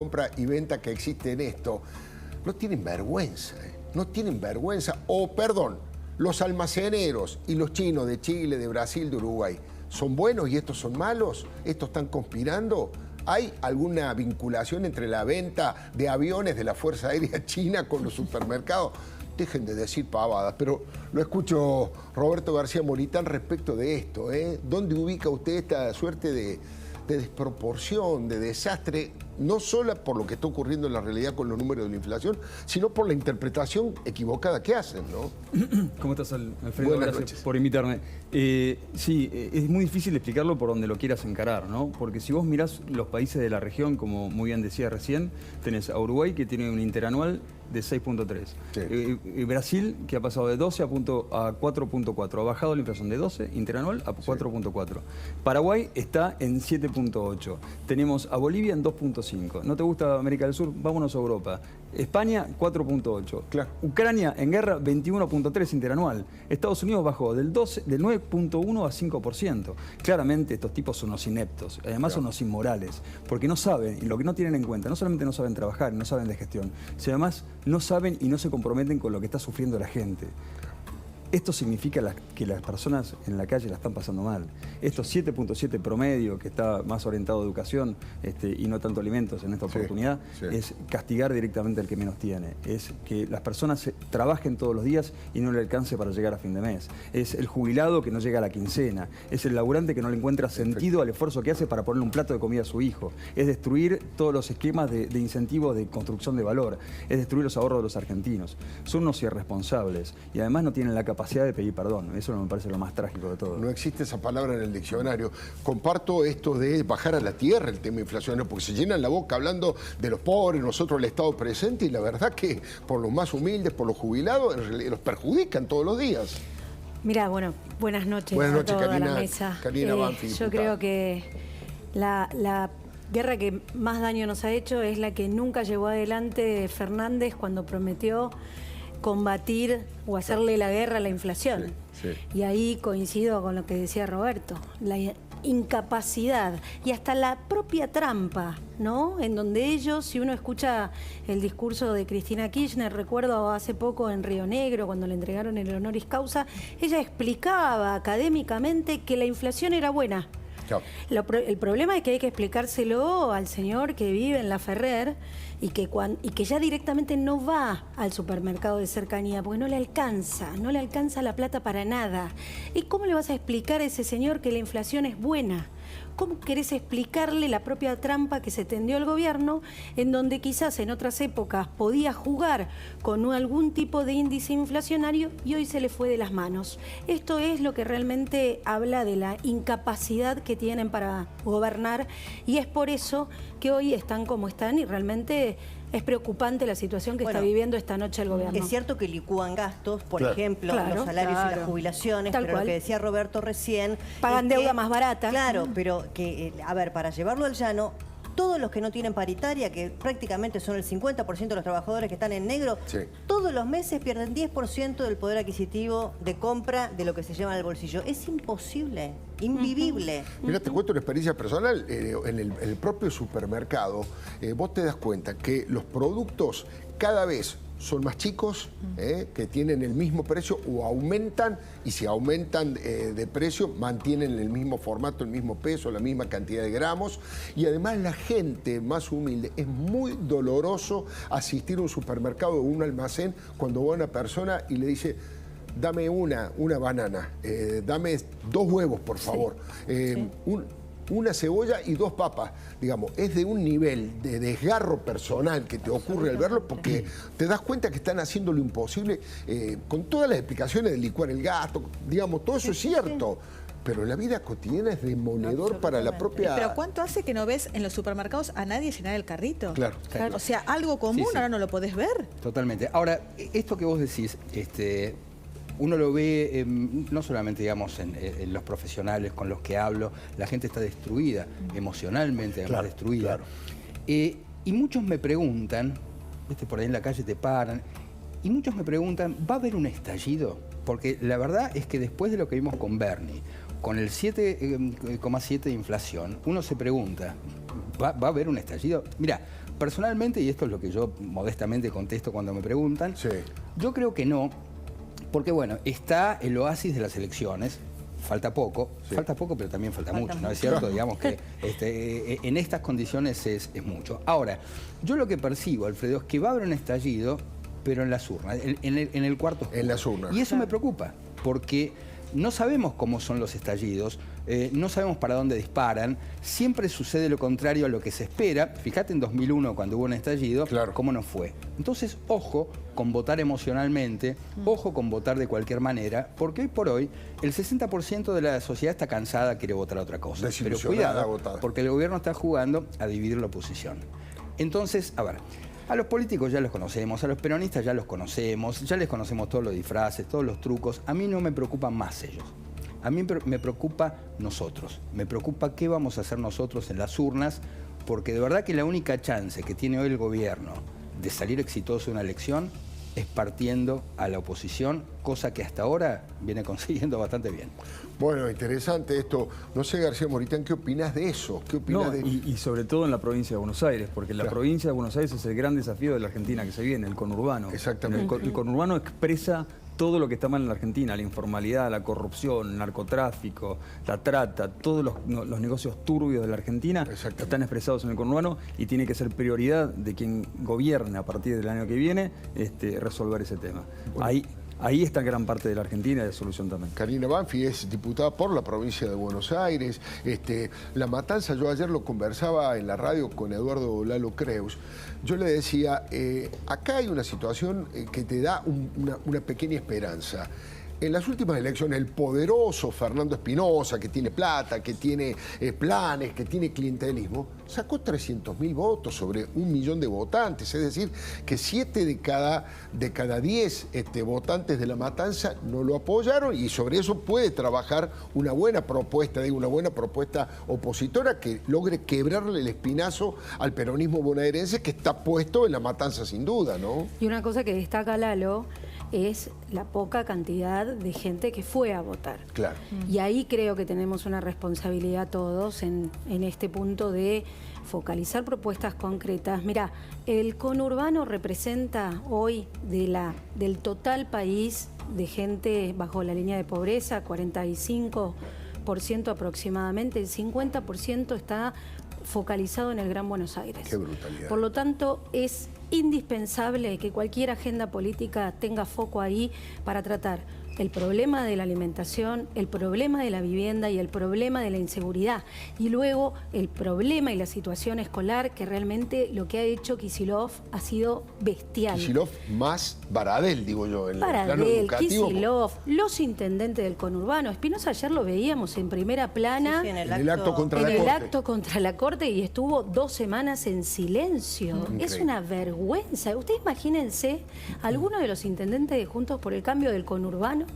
compra y venta que existe en esto, no tienen vergüenza, no tienen vergüenza. O, perdón, los almaceneros y los chinos de Chile, de Brasil, de Uruguay, ¿son buenos y estos son malos? ¿Estos están conspirando? ¿Hay alguna vinculación entre la venta de aviones de la Fuerza Aérea China con los supermercados? Dejen de decir pavadas, pero lo escucho Roberto García Moritán respecto de esto. ¿Dónde ubica usted esta suerte de desproporción, de desastre, no solo por lo que está ocurriendo en la realidad con los números de la inflación, sino por la interpretación equivocada que hacen, ¿no? ¿Cómo estás, Alfredo? Buenas Gracias noches. por invitarme. Sí, es muy difícil explicarlo por donde lo quieras encarar, ¿no? Porque si vos mirás los países de la región, como muy bien decía recién, tenés a Uruguay, que tiene un interanual de 6.3. Sí. Brasil, que ha pasado de 12 a 4.4. Ha bajado la inflación de 12 interanual a 4.4. Paraguay está en 7.8. Tenemos a Bolivia en 2.5. ¿No te gusta América del Sur? Vámonos a Europa. España, 4.8. Claro. Ucrania, en guerra, 21.3 interanual. Estados Unidos bajó del 9.1 a 5%. Claramente estos tipos son unos ineptos. Además son unos inmorales. Porque no saben, y lo que no tienen en cuenta, no solamente no saben trabajar, no saben de gestión, sino además no saben y no se comprometen con lo que está sufriendo la gente. Esto significa que las personas en la calle la están pasando mal. Estos 7.7 promedio, que está más orientado a educación y no tanto alimentos en esta oportunidad, es castigar directamente al que menos tiene. Es que las personas trabajen todos los días y no le alcance para llegar a fin de mes. Es el jubilado que no llega a la quincena. Es el laburante que no le encuentra sentido al esfuerzo que hace para ponerle un plato de comida a su hijo. Es destruir todos los esquemas de incentivos de construcción de valor. Es destruir los ahorros de los argentinos. Son unos irresponsables y además no tienen la capacidad de pedir perdón. Eso me parece lo más trágico de todo. No existe esa palabra en el diccionario. Comparto esto de bajar a la tierra el tema inflacionario, porque se llenan la boca hablando de los pobres, nosotros el Estado presente, y la verdad que por los más humildes, por los jubilados, en realidad los perjudican todos los días. Mira, bueno, buenas noches, buenas noches, a toda Karina, la mesa. Karina Banfi, yo creo que la guerra que más daño nos ha hecho es la que nunca llevó adelante Fernández cuando prometió combatir o hacerle la guerra a la inflación. Sí. Y ahí coincido con lo que decía Roberto, la incapacidad y hasta la propia trampa, ¿no? En donde ellos, si uno escucha el discurso de Cristina Kirchner, recuerdo hace poco en Río Negro, cuando le entregaron el honoris causa, ella explicaba académicamente que la inflación era buena. El problema es que hay que explicárselo al señor que vive en La Ferrer y que ya directamente no va al supermercado de cercanía porque no le alcanza la plata para nada. ¿Y cómo le vas a explicar a ese señor que la inflación es buena? ¿Cómo querés explicarle la propia trampa que se tendió el gobierno, en donde quizás en otras épocas podía jugar con algún tipo de índice inflacionario y hoy se le fue de las manos? Esto es lo que realmente habla de la incapacidad que tienen para gobernar y es por eso que hoy están como están y realmente es preocupante la situación que está viviendo esta noche el gobierno. Es cierto que licúan gastos, por ejemplo, los salarios y las jubilaciones, pero lo que decía Roberto recién... Pagan deuda más barata. Claro, pero que, a ver, para llevarlo al llano, todos los que no tienen paritaria, que prácticamente son el 50% de los trabajadores que están en negro, todos los meses pierden 10% del poder adquisitivo de compra de lo que se llama el bolsillo. Es imposible, invivible. Mira, te cuento una experiencia personal. En el propio supermercado, vos te das cuenta que los productos cada vez son más chicos, que tienen el mismo precio o aumentan, y si aumentan de precio, mantienen el mismo formato, el mismo peso, la misma cantidad de gramos. Y además la gente más humilde, es muy doloroso asistir a un supermercado o un almacén cuando va una persona y le dice: dame una banana, dame 2 huevos, por favor, una cebolla y 2 papas. Digamos, es de un nivel de desgarro personal que te ocurre al verlo, porque te das cuenta que están haciendo lo imposible con todas las explicaciones de licuar el gasto, digamos, todo eso es cierto. Pero la vida cotidiana es demoledor para la propia... Pero ¿cuánto hace que no ves en los supermercados a nadie llenar el carrito? Claro. O sea, algo común, ahora no lo podés ver. Totalmente. Ahora, esto que vos decís, uno lo ve no solamente, digamos, en los profesionales con los que hablo, la gente está destruida, emocionalmente además destruida. Y muchos me preguntan, por ahí en la calle te paran, y muchos me preguntan, ¿va a haber un estallido? Porque la verdad es que después de lo que vimos con Bernie, con el 7,7 de inflación, uno se pregunta, ¿va a haber un estallido? Mira, Personalmente, y esto es lo que yo modestamente contesto cuando me preguntan, Sí. yo creo que no, porque bueno, está el oasis de las elecciones. Falta poco, pero también falta mucho, ¿no es cierto? Digamos que en estas condiciones es mucho. Ahora, yo lo que percibo, Alfredo, es que va a haber un estallido, pero en las urnas, en el cuarto oscuro. En las urnas. Y eso me preocupa, porque no sabemos cómo son los estallidos, no sabemos para dónde disparan, siempre sucede lo contrario a lo que se espera. Fíjate en 2001, cuando hubo un estallido, claro, cómo no fue. Entonces, ojo con votar emocionalmente, ojo con votar de cualquier manera, porque hoy por hoy el 60% de la sociedad está cansada, quiere votar otra cosa. Pero cuidado, porque el gobierno está jugando a dividir la oposición. Entonces, a ver, a los políticos ya los conocemos, a los peronistas ya los conocemos, ya les conocemos todos los disfraces, todos los trucos. A mí no me preocupan más ellos. A mí me preocupa nosotros. Me preocupa qué vamos a hacer nosotros en las urnas, porque de verdad que la única chance que tiene hoy el gobierno de salir exitoso de una elección es partiendo a la oposición, cosa que hasta ahora viene consiguiendo bastante bien. Bueno, interesante esto. No sé, García Moritán, ¿qué opinas de eso? ¿Qué opinas de... y sobre todo en la provincia de Buenos Aires, porque la provincia de Buenos Aires es el gran desafío de la Argentina que se viene, el conurbano. Exactamente. El conurbano expresa todo lo que está mal en la Argentina, la informalidad, la corrupción, el narcotráfico, la trata, todos los negocios turbios de la Argentina están expresados en el conurbano y tiene que ser prioridad de quien gobierne a partir del año que viene resolver ese tema. Bueno. Ahí está gran parte de la Argentina y de solución también. Karina Banfi es diputada por la provincia de Buenos Aires. La matanza, yo ayer lo conversaba en la radio con Eduardo Lalo Creus. Yo le decía, acá hay una situación que te da una pequeña esperanza. En las últimas elecciones, el poderoso Fernando Espinosa, que tiene plata, que tiene planes, que tiene clientelismo, sacó 300.000 votos sobre 1 millón de votantes. Es decir, que 7 de cada 10 votantes de La Matanza no lo apoyaron y sobre eso puede trabajar una buena propuesta, una buena propuesta opositora que logre quebrarle el espinazo al peronismo bonaerense que está puesto en La Matanza sin duda, ¿no? Y una cosa que destaca Lalo es la poca cantidad de gente que fue a votar. Claro. Y ahí creo que tenemos una responsabilidad todos en este punto de focalizar propuestas concretas. Mirá, el conurbano representa hoy del total país de gente bajo la línea de pobreza, 45% aproximadamente, el 50% está focalizado en el Gran Buenos Aires. Qué brutalidad. Por lo tanto, es indispensable que cualquier agenda política tenga foco ahí para tratar el problema de la alimentación, el problema de la vivienda y el problema de la inseguridad. Y luego el problema y la situación escolar, que realmente lo que ha hecho Kicillof ha sido bestial. Kicillof más Baradel, digo yo, en el plano Baradel, educativo. Kicillof, los intendentes del conurbano. Espinosa ayer lo veíamos en primera plana. Sí, en el acto contra la en el Corte. acto contra la Corte y estuvo 2 semanas en silencio. Increíble. Es una vergüenza. Ustedes imagínense alguno de los intendentes de Juntos por el Cambio del conurbano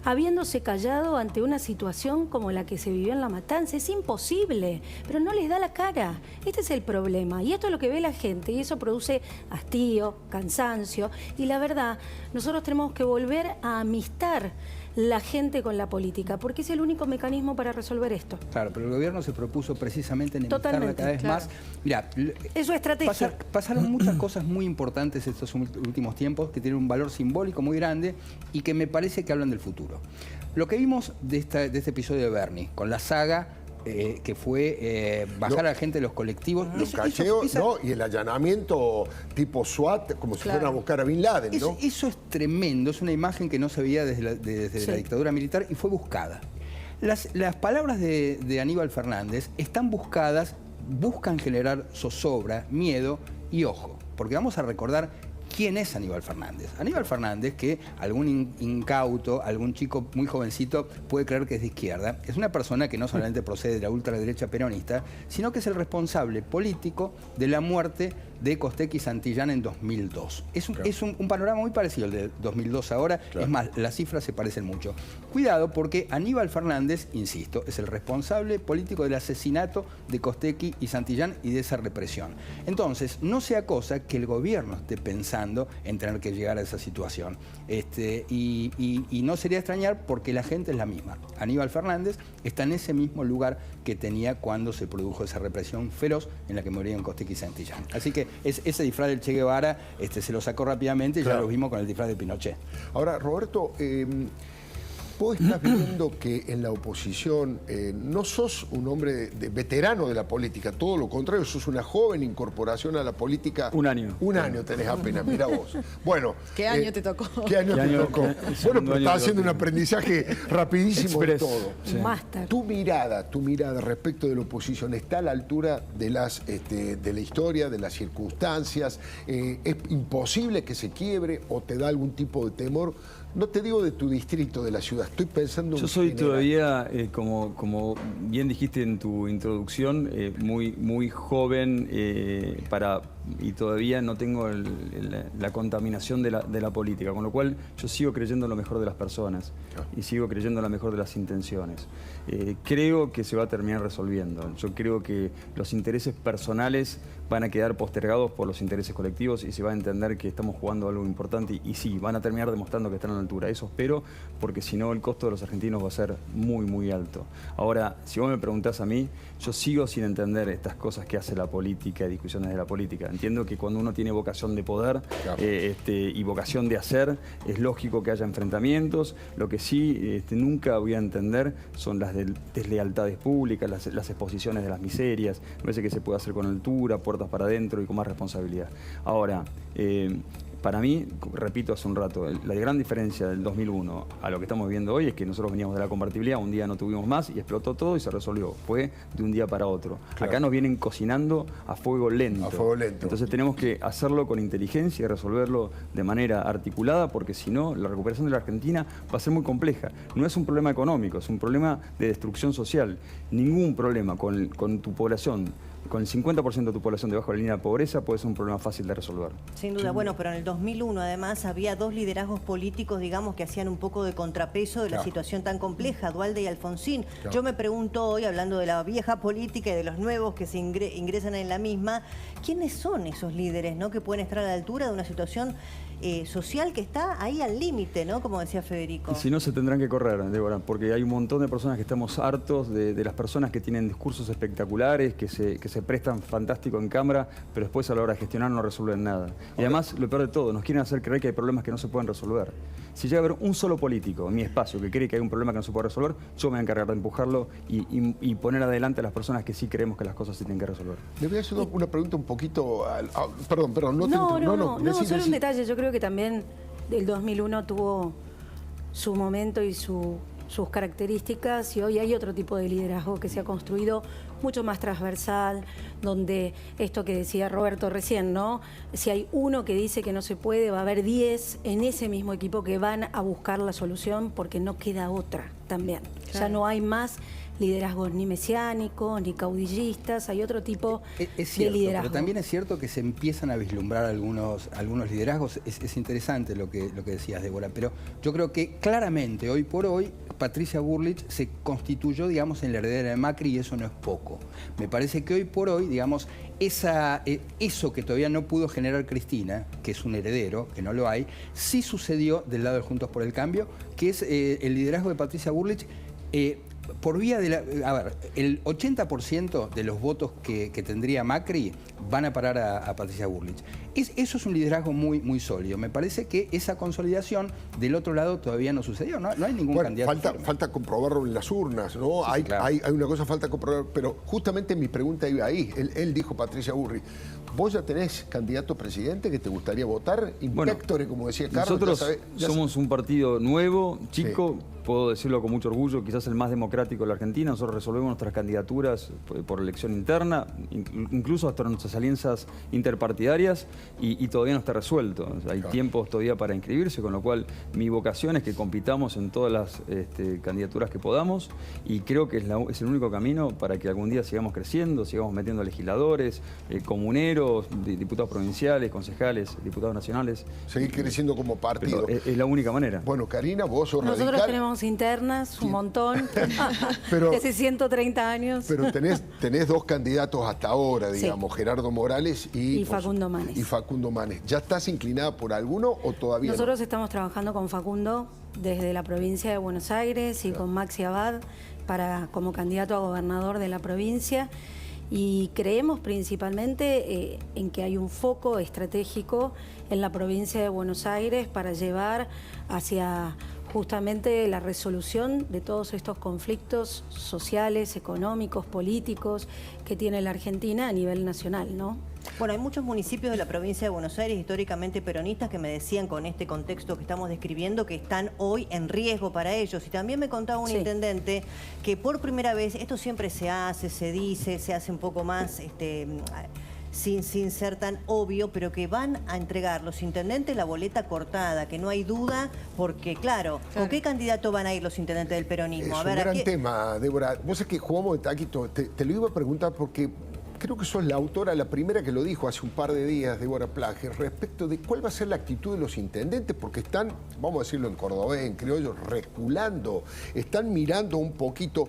habiéndose callado ante una situación como la que se vivió en La Matanza. Es imposible, pero no les da la cara. Este es el problema y esto es lo que ve la gente y eso produce hastío, cansancio y la verdad, nosotros tenemos que volver a amistar la gente con la política, porque es el único mecanismo para resolver esto. Claro, pero el gobierno se propuso precisamente enemistarla cada vez más. Mirá, es su estrategia. Pasaron muchas cosas muy importantes estos últimos tiempos que tienen un valor simbólico muy grande y que me parece que hablan del futuro. Lo que vimos de este episodio de Bernie, con la saga que fue bajar a la gente de los colectivos. Los cacheos, ¿no? Y el allanamiento tipo SWAT, como si fueran a buscar a Bin Laden, ¿no? Eso es tremendo, es una imagen que no se veía desde la dictadura militar y fue buscada. Las palabras de Aníbal Fernández están buscadas, buscan generar zozobra, miedo y ojo, porque vamos a recordar quién es Aníbal Fernández. Aníbal Fernández, que algún incauto, algún chico muy jovencito puede creer que es de izquierda, es una persona que no solamente procede de la ultraderecha peronista, sino que es el responsable político de la muerte de Costecchi y Santillán en 2002. Es un panorama muy parecido al de 2002 ahora, es más, las cifras se parecen mucho. Cuidado porque Aníbal Fernández, insisto, es el responsable político del asesinato de Costecchi y Santillán y de esa represión. Entonces, no sea cosa que el gobierno esté pensando en tener que llegar a esa situación. Y no sería extrañar porque la gente es la misma. Aníbal Fernández está en ese mismo lugar que tenía cuando se produjo esa represión feroz en la que morían Costecchi y Santillán. Así que ese disfraz del Che Guevara se lo sacó rápidamente y ya lo vimos con el disfraz de Pinochet. Ahora, Roberto, vos estás viendo que en la oposición no sos un hombre veterano de la política, todo lo contrario, sos una joven incorporación a la política. Un año. Un año tenés apenas, mira vos. Bueno. ¿Qué año te tocó? ¿Qué año te tocó? Bueno, pero estás haciendo un aprendizaje rapidísimo de todo. Un máster. Tu mirada respecto de la oposición está a la altura de de la historia, de las circunstancias. ¿Es imposible que se quiebre o te da algún tipo de temor? No te digo de tu distrito, de la ciudad, estoy pensando en Yo soy general. todavía, como bien dijiste en tu introducción, muy joven y todavía no tengo la contaminación de la política, con lo cual yo sigo creyendo en lo mejor de las personas y sigo creyendo en lo mejor de las intenciones. Creo que se va a terminar resolviendo. Yo creo que los intereses personales van a quedar postergados por los intereses colectivos y se va a entender que estamos jugando algo importante y sí, van a terminar demostrando que están a la altura. Eso espero, porque si no el costo de los argentinos va a ser muy alto. Ahora, si vos me preguntás a mí, yo sigo sin entender estas cosas que hace la política y discusiones de la política. Entiendo que cuando uno tiene vocación de poder y vocación de hacer, es lógico que haya enfrentamientos. Lo que sí nunca voy a entender son las deslealtades públicas, las exposiciones de las miserias. Me parece que se puede hacer con altura, puertas para adentro y con más responsabilidad. Ahora, para mí, repito hace un rato, la gran diferencia del 2001 a lo que estamos viviendo hoy es que nosotros veníamos de la convertibilidad, un día no tuvimos más y explotó todo y se resolvió. Fue de un día para otro. Claro. Acá nos vienen cocinando a fuego lento. A fuego lento. Entonces tenemos que hacerlo con inteligencia y resolverlo de manera articulada, porque si no, la recuperación de la Argentina va a ser muy compleja. No es un problema económico, es un problema de destrucción social. Ningún problema con tu población, con el 50% de tu población debajo de la línea de pobreza, puede ser un problema fácil de resolver. Sin duda. Bueno, pero en el 2001 además había dos liderazgos políticos, digamos, que hacían un poco de contrapeso de la situación tan compleja, Duhalde y Alfonsín. Yo me pregunto hoy, hablando de la vieja política y de los nuevos que se ingresan en la misma, ¿quiénes son esos líderes, ¿no?, que pueden estar a la altura de una situación social que está ahí al límite, ¿no?, como decía Federico? Y si no, se tendrán que correr, Débora, porque hay un montón de personas que estamos hartos de las personas que tienen discursos espectaculares, que se prestan fantástico en cámara, pero después a la hora de gestionar no resuelven nada. Y además, lo peor de todo, nos quieren hacer creer que hay problemas que no se pueden resolver. Si llega a haber un solo político en mi espacio que cree que hay un problema que no se puede resolver, yo me voy a encargar de empujarlo y poner adelante a las personas que sí creemos que las cosas se tienen que resolver. Le voy a hacer una pregunta un poquito... Perdón, no, solo un detalle. Yo creo que también el 2001 tuvo su momento y sus características, y hoy hay otro tipo de liderazgo que se ha construido mucho más transversal, donde esto que decía Roberto recién, ¿no? Si hay uno que dice que no se puede, va a haber 10 en ese mismo equipo que van a buscar la solución, porque no queda otra también. Claro. Ya no hay más liderazgos ni mesiánicos, ni caudillistas, hay otro tipo de liderazgo. Pero también es cierto que se empiezan a vislumbrar algunos liderazgos. Es interesante lo que decías, Débora, pero yo creo que claramente, hoy por hoy, Patricia Bullrich se constituyó, digamos, en la heredera de Macri, y eso no es poco. Me parece que hoy por hoy, digamos, eso que todavía no pudo generar Cristina, que es un heredero, que no lo hay, sí sucedió del lado de Juntos por el Cambio, que es el liderazgo de Patricia Bullrich, por vía de a ver, el 80% de los votos que tendría Macri van a parar a Patricia Bullrich. Eso es un liderazgo muy sólido. Me parece que esa consolidación del otro lado todavía no sucedió. No hay ningún candidato. Falta comprobarlo en las urnas, ¿no? Sí, hay, claro. hay una cosa, falta comprobar, pero justamente mi pregunta iba ahí. Él dijo, Patricia Bullrich, ¿vos ya tenés candidato presidente que te gustaría votar? Impectore, como decía Carlos. Nosotros somos un partido nuevo, chico, puedo decirlo con mucho orgullo, quizás el más democrático de la Argentina. Nosotros resolvemos nuestras candidaturas por elección interna, incluso hasta nuestras alianzas interpartidarias, y todavía no está resuelto. O sea, hay tiempos todavía para inscribirse, con lo cual mi vocación es que compitamos en todas las candidaturas que podamos, y creo que es el único camino para que algún día sigamos creciendo, sigamos metiendo legisladores, comuneros, diputados provinciales, concejales, diputados nacionales. Seguir creciendo como partido. Pero es la única manera. Bueno, Karina, vos sos Nosotros radical. tenemos internas, un montón, pero, de hace 130 años. Pero tenés dos candidatos hasta ahora, digamos, Gerardo Morales y Facundo Manes. ¿Ya estás inclinada por alguno o todavía Nosotros estamos trabajando con Facundo desde la provincia de Buenos Aires y con Maxi Abad como candidato a gobernador de la provincia. Y creemos principalmente en que hay un foco estratégico en la provincia de Buenos Aires para llevar hacia justamente la resolución de todos estos conflictos sociales, económicos, políticos que tiene la Argentina a nivel nacional, ¿no? Bueno, hay muchos municipios de la provincia de Buenos Aires históricamente peronistas que me decían con este contexto que estamos describiendo que están hoy en riesgo para ellos. Y también me contaba un intendente que por primera vez, esto siempre se hace, se dice, se hace un poco más sin ser tan obvio, pero que van a entregar los intendentes la boleta cortada, que no hay duda, porque claro, ¿con qué candidato van a ir los intendentes del peronismo? Es un gran tema, Débora. Vos sabés que jugamos de taquito, te lo iba a preguntar porque creo que sos la autora, la primera que lo dijo hace un par de días, Débora Plage, respecto de cuál va a ser la actitud de los intendentes, porque están, vamos a decirlo en cordobés, en criollo, reculando, están mirando un poquito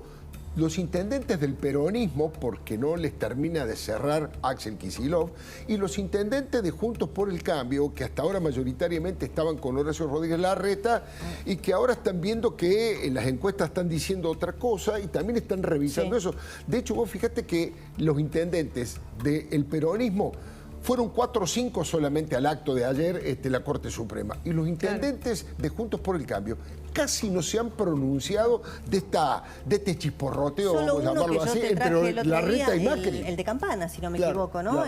los intendentes del peronismo, porque no les termina de cerrar Axel Kicillof, y los intendentes de Juntos por el Cambio, que hasta ahora mayoritariamente estaban con Horacio Rodríguez Larreta, y que ahora están viendo que en las encuestas están diciendo otra cosa, y también están revisando eso. De hecho, vos fíjate que los intendentes del peronismo fueron 4 o 5 solamente al acto de ayer la Corte Suprema. Y los intendentes de Juntos por el Cambio casi no se han pronunciado de este chisporroteo, solo vamos a llamarlo así, entre Larreta y Macri. El de Campana, si no me equivoco, ¿no?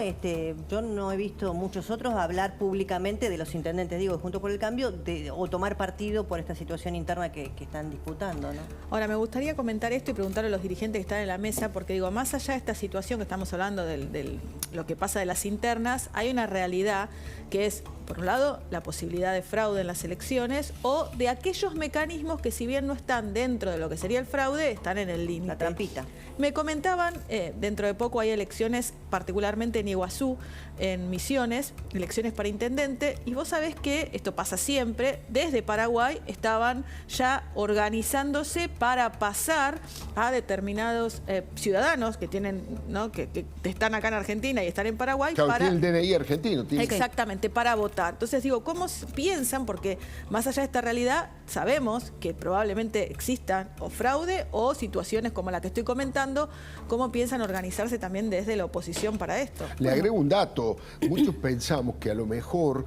Yo no he visto muchos otros hablar públicamente de los intendentes, digo, de Juntos por el Cambio, o tomar partido por esta situación interna que están disputando, ¿no? Ahora, me gustaría comentar esto y preguntarle a los dirigentes que están en la mesa, porque digo, más allá de esta situación que estamos hablando, de lo que pasa de las internas, hay una realidad que es, por un lado, la posibilidad de fraude en las elecciones o de aquellos mecanismos que, si bien no están dentro de lo que sería el fraude, están en el límite. La trampita. Me comentaban, dentro de poco hay elecciones, particularmente en Iguazú, en Misiones, elecciones para intendente, y vos sabés que esto pasa siempre, desde Paraguay estaban ya organizándose para pasar a determinados ciudadanos que tienen, ¿no? que están acá en Argentina y están en Paraguay. Claro, para tiene el DNI argentino. Exactamente, para votar. Entonces digo, ¿cómo piensan? Porque más allá de esta realidad, sabemos que probablemente existan o fraude o situaciones como la que estoy comentando. ¿Cómo piensan organizarse también desde la oposición para esto? Le agrego un dato. Muchos pensamos que a lo mejor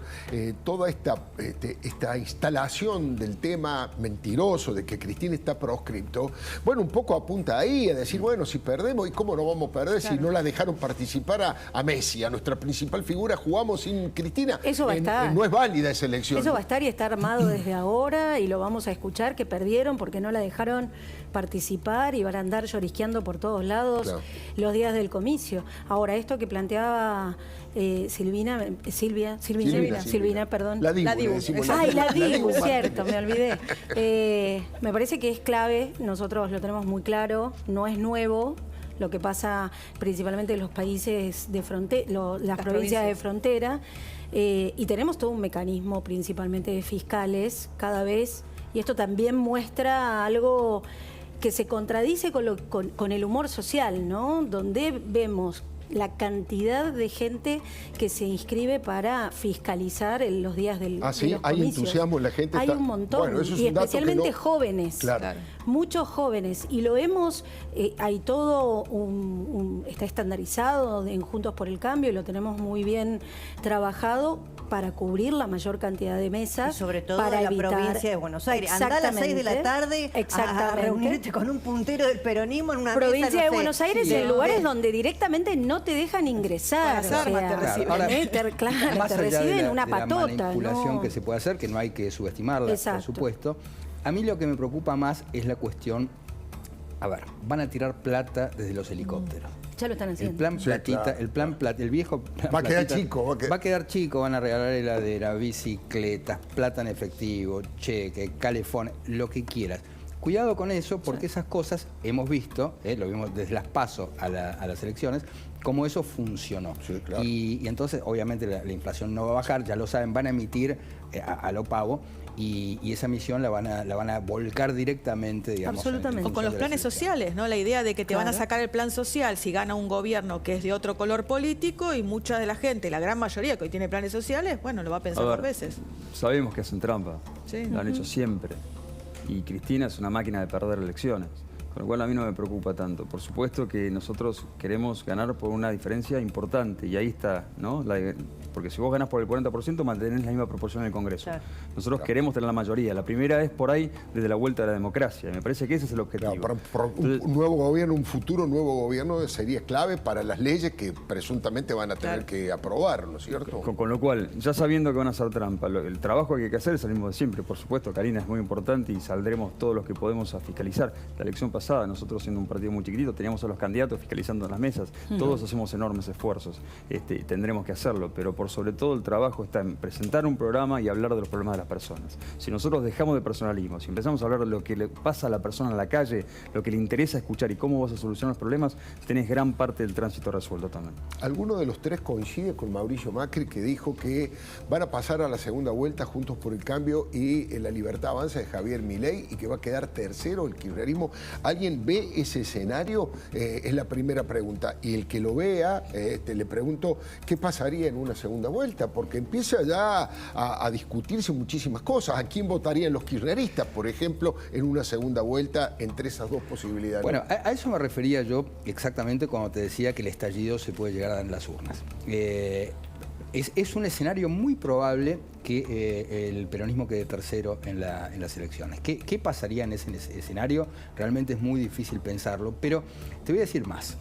toda esta instalación del tema mentiroso de que Cristina está proscripto, bueno, un poco apunta ahí a decir, bueno, si perdemos, ¿y cómo no vamos a perder si no la dejaron participar a Messi, a nuestra principal figura? Jugamos sin Cristina. Eso va a estar. No es válida esa elección. Eso va a estar y está armado desde ahora y lo vamos a escuchar, que perdieron porque no la dejaron participar y van a andar llorisqueando por todos lados los días del comicio. Ahora, esto que planteaba Silvina, perdón. La Dibu. Ay, la Dibu, cierto, me olvidé. Me parece que es clave, nosotros lo tenemos muy claro, no es nuevo lo que pasa principalmente en los países de frontera, las provincias de frontera, y tenemos todo un mecanismo principalmente de fiscales cada vez, y esto también muestra algo que se contradice con el humor social, ¿no? Donde vemos la cantidad de gente que se inscribe para fiscalizar en los días de los ¿sí? ¿Hay comicios. Entusiasmo? La gente hay un montón, bueno, eso es y un dato especialmente que no... jóvenes. Claro. Muchos jóvenes, y lo hemos, hay todo está estandarizado en Juntos por el Cambio y lo tenemos muy bien trabajado para cubrir la mayor cantidad de mesas. Y sobre todo para en la evitar... provincia de Buenos Aires. Andá a las 6 de la tarde a reunirte con un puntero del peronismo en una provincia mesa, no de sé. Buenos Aires, en lugares donde directamente no te dejan ingresar. Con las armas te reciben. Ahora, más te allá reciben de una patota. la manipulación ¿no? que se puede hacer, que no hay que subestimarla, Exacto. por supuesto, a mí lo que me preocupa más es la cuestión, a ver, van a tirar plata desde los helicópteros. Ya lo están haciendo. El plan platita, el viejo plan Va a quedar platita, chico. Va a quedar chico, van a regalar heladera, bicicletas, plata en efectivo, cheque, calefón, lo que quieras. Cuidado con eso, porque esas cosas hemos visto, lo vimos desde las PASO a las elecciones, cómo eso funcionó. Sí, claro. Y entonces, obviamente, la inflación no va a bajar, ya lo saben, van a emitir a lo pavo. Y esa misión la van a volcar directamente, digamos. Absolutamente. O con los planes sociales, ¿no? La idea de que te van a sacar el plan social si gana un gobierno que es de otro color político, y mucha de la gente, la gran mayoría que hoy tiene planes sociales, bueno, lo va a pensar dos veces. Sabemos que hacen trampa. Sí. Lo han hecho siempre. Y Cristina es una máquina de perder elecciones. con lo cual a mí no me preocupa tanto. Por supuesto que nosotros queremos ganar por una diferencia importante, y ahí está, ¿no? Porque si vos ganás por el 40%, mantenés la misma proporción en el Congreso. Claro. Nosotros queremos tener la mayoría. La primera es por ahí desde la vuelta a la democracia, y me parece que ese es el objetivo. Claro, para un nuevo gobierno, un futuro nuevo gobierno sería clave para las leyes que presuntamente van a tener que aprobar, ¿no es cierto? Con lo cual, ya sabiendo que van a hacer trampa, el trabajo que hay que hacer es el mismo de siempre. Por supuesto, Karina, es muy importante y saldremos todos los que podemos a fiscalizar. La elección pasada, nosotros siendo un partido muy chiquitito, teníamos a los candidatos fiscalizando en las mesas. Todos hacemos enormes esfuerzos, tendremos que hacerlo, pero por sobre todo el trabajo está en presentar un programa y hablar de los problemas de las personas. Si nosotros dejamos de personalismo, si empezamos a hablar de lo que le pasa a la persona en la calle, lo que le interesa escuchar y cómo vas a solucionar los problemas, tenés gran parte del tránsito resuelto también. ¿Alguno de los tres coincide con Mauricio Macri, que dijo que van a pasar a la segunda vuelta Juntos por el Cambio y La Libertad Avanza de Javier Milei, y que va a quedar tercero el kirchnerismo? ¿Alguien ve ese escenario? Es la primera pregunta. Y el que lo vea, le pregunto, ¿qué pasaría en una segunda vuelta? Porque empieza ya a discutirse muchísimas cosas. ¿A quién votarían los kirchneristas, por ejemplo, en una segunda vuelta entre esas dos posibilidades? Bueno, a eso me refería yo exactamente cuando te decía que el estallido se puede llegar a dar en las urnas. Es un escenario muy probable que el peronismo quede tercero en las elecciones. ¿Qué pasaría en ese escenario? Realmente es muy difícil pensarlo, pero te voy a decir más.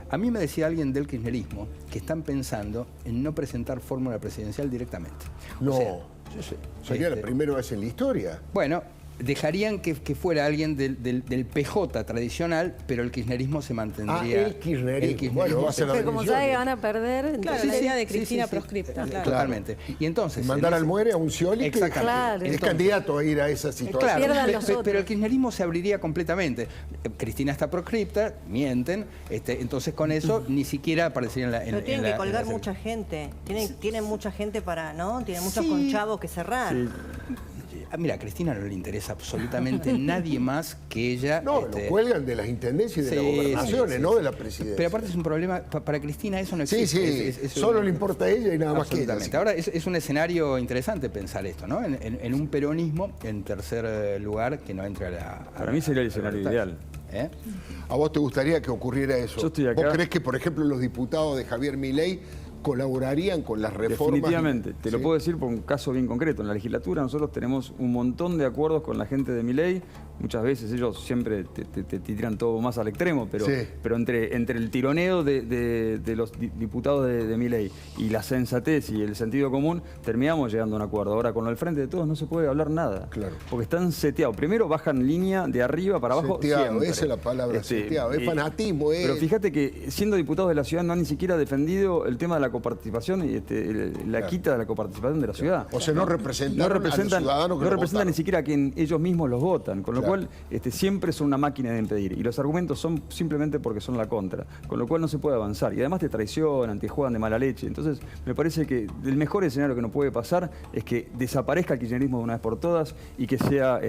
A mí me decía alguien del kirchnerismo que están pensando en no presentar fórmula presidencial directamente. No, o sea, sería la primera vez en la historia. Bueno, dejarían que fuera alguien del PJ tradicional, pero el kirchnerismo se mantendría. El kirchnerismo. Bueno, va a ser la Pero como división. saben que van a perder... Claro, entonces- la idea de Cristina Sí. proscripta. Claro. Totalmente. Y entonces... Mandar en al ese- muere a un Scioli que Exactamente. Claro. es Entonces, candidato a ir a esa situación. Claro, Pierdan los pero otros. el kirchnerismo se abriría completamente. Cristina está proscripta, mienten, entonces con eso ni siquiera aparecería en la... Pero tienen que colgar mucha gente. Tienen mucha gente para, ¿no? Tienen muchos conchavos que cerrar. Sí. Mira, a Cristina no le interesa absolutamente nadie más que ella. No, lo cuelgan de las intendencias y de las gobernaciones, no de la presidencia. Pero aparte es un problema, para Cristina eso no existe. Sí, solo le importa a ella y nada más que ella. Absolutamente. Ahora es un escenario interesante pensar esto, ¿no? En un peronismo en tercer lugar que no entre a la... Para mí sería el escenario ideal. ¿Eh? ¿A vos te gustaría que ocurriera eso? Yo estoy acá. ¿Vos creés que, por ejemplo, los diputados de Javier Milei colaborarían con las reformas? Definitivamente, te lo ¿Sí? puedo decir por un caso bien concreto. En la legislatura nosotros tenemos un montón de acuerdos con la gente de Milei. Muchas veces ellos siempre te tiran todo más al extremo, pero, Sí. pero entre el tironeo de los diputados de Milei y la sensatez y el sentido común, terminamos llegando a un acuerdo. Ahora, con el Frente de Todos no se puede hablar nada. Claro. Porque están seteados. Primero bajan línea de arriba para abajo. Seteado, siempre. esa es la palabra, seteado. Es fanatismo. Pero fíjate que siendo diputados de la ciudad no han ni siquiera defendido el tema de la coparticipación y la quita de la coparticipación de la ciudad. O sea, no representan, No representan, a los ciudadanos que no lo representan votaron. ni siquiera a quien ellos mismos los votan, con lo Claro. cual siempre son una máquina de impedir. Y los argumentos son simplemente porque son la contra, con lo cual no se puede avanzar. Y además te traicionan, te juegan de mala leche. Entonces, me parece que el mejor escenario que nos puede pasar es que desaparezca el kirchnerismo de una vez por todas y que sea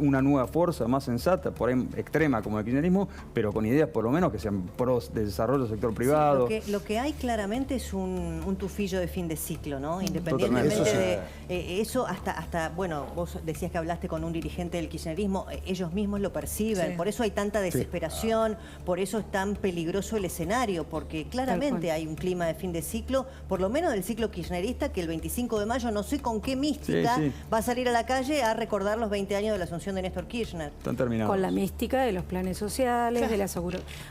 una nueva fuerza más sensata, por ahí extrema como el kirchnerismo, pero con ideas por lo menos que sean pros de desarrollo del sector privado. Lo que hay claramente es un tufillo de fin de ciclo, ¿no? Independientemente Totalmente. de eso, hasta, bueno, vos decías que hablaste con un dirigente del kirchnerismo, ellos mismos lo perciben, Sí. por eso hay tanta desesperación, por eso es tan peligroso el escenario, porque claramente hay un clima de fin de ciclo, por lo menos del ciclo kirchnerista, que el 25 de mayo no sé con qué mística Sí. va a salir a la calle a recordar los 20 años de la asunción de Néstor Kirchner. Están terminados. Con la mística de los planes sociales, de las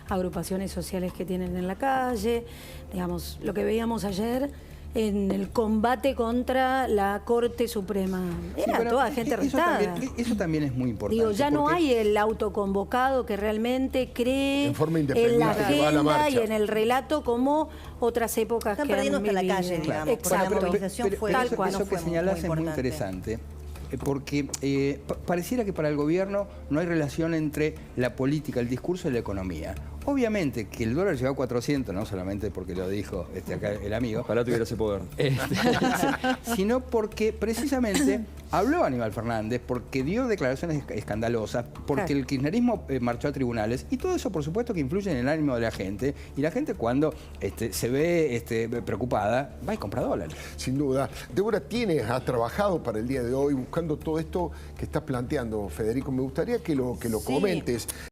agrupaciones sociales que tienen en la calle, digamos, lo que veíamos ayer en el combate contra la Corte Suprema. Sí, Era pero toda gente arrestada. Eso también es muy importante. Digo, ya no porque- hay el autoconvocado que realmente cree En forma en independiente la que va a la agenda marcha. y en el relato como otras épocas Están que han perdiendo hasta la vivido. calle, digamos. Exacto. La movilización fue tal eso, cual. eso no que fue señalás muy es muy importante. interesante, porque pareciera que para el gobierno no hay relación entre la política, el discurso y la economía. Obviamente que el dólar llegó a 400, no solamente porque lo dijo acá el amigo, Ojalá tuviera ese poder. sino porque precisamente habló Aníbal Fernández, porque dio declaraciones escandalosas, porque Claro. el kirchnerismo marchó a tribunales, y todo eso por supuesto que influye en el ánimo de la gente, y la gente cuando se ve preocupada, va y compra dólares. Sin duda. Débora, has trabajado para el día de hoy buscando todo esto que estás planteando, Federico. Me gustaría que lo Sí. comentes.